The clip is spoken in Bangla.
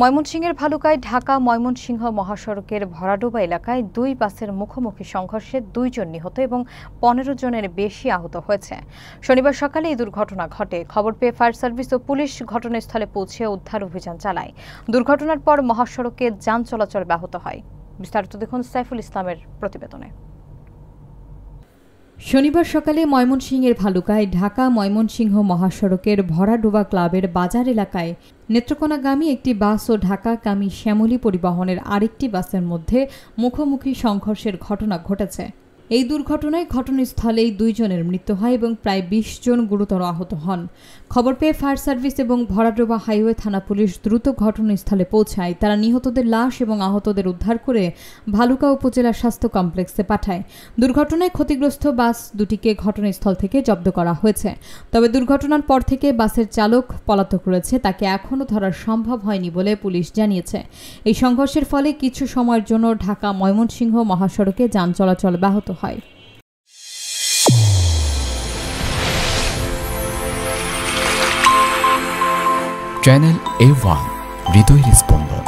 ময়মনসিংহের ভালুকায় ঢাকা ময়মনসিংহ মহাসড়কের ভরাডোবা এলাকায় দুই বাসের মুখোমুখি সংঘর্ষে 2 জন নিহত এবং 15 জনের বেশি আহত হয়েছে। শনিবার সকালে এই দুর্ঘটনা ঘটে। খবর পেয়ে ফায়ার সার্ভিস ও পুলিশ ঘটনাস্থলে পৌঁছে উদ্ধার অভিযান চালায়। দুর্ঘটনার পর মহাসড়কে যান চলাচল ব্যাহত হয়। বিস্তারিত দেখুন সাইফুল ইসলামের প্রতিবেদনে। শনিবার সকালে ময়মনসিংহের ভালুকায় ঢাকা ময়মনসিংহ মহাসড়কের ভরাডোবা ক্লাবের বাজার এলাকায় নেত্রকোনাগামী একটি বাস ও ঢাকাগামী শ্যামলী পরিবহনের আরেকটি বাসের মধ্যে মুখোমুখি সংঘর্ষের ঘটনা ঘটেছে। এই দুর্ঘটনায় ঘটনাস্থলেই 2 জনের মৃত্যু হয় এবং প্রায় 20 জন গুরুতর আহত হন। খবর পেয়ে ফায়ার সার্ভিস এবং ভরাডোবা হাইওয়ে থানা পুলিশ দ্রুত ঘটনাস্থলে পৌঁছায়। তারা নিহতদের লাশ এবং আহতদের উদ্ধার করে ভালুকা উপজেলা স্বাস্থ্য কমপ্লেক্সে পাঠায়। দুর্ঘটনায় ক্ষতিগ্রস্ত বাস দুটিকে ঘটনাস্থল থেকে জব্দ করা হয়েছে। তবে দুর্ঘটনার পর থেকে বাসের চালক পলাতক রয়েছে, তাকে এখনও ধরা সম্ভব হয়নি বলে পুলিশ জানিয়েছে। এই সংঘর্ষের ফলে কিছু সময়ের জন্য ঢাকা ময়মনসিংহ মহাসড়কে যান চলাচল ব্যাহত হয়। চ্যানেল A1 হৃদয়ের স্পন্দন।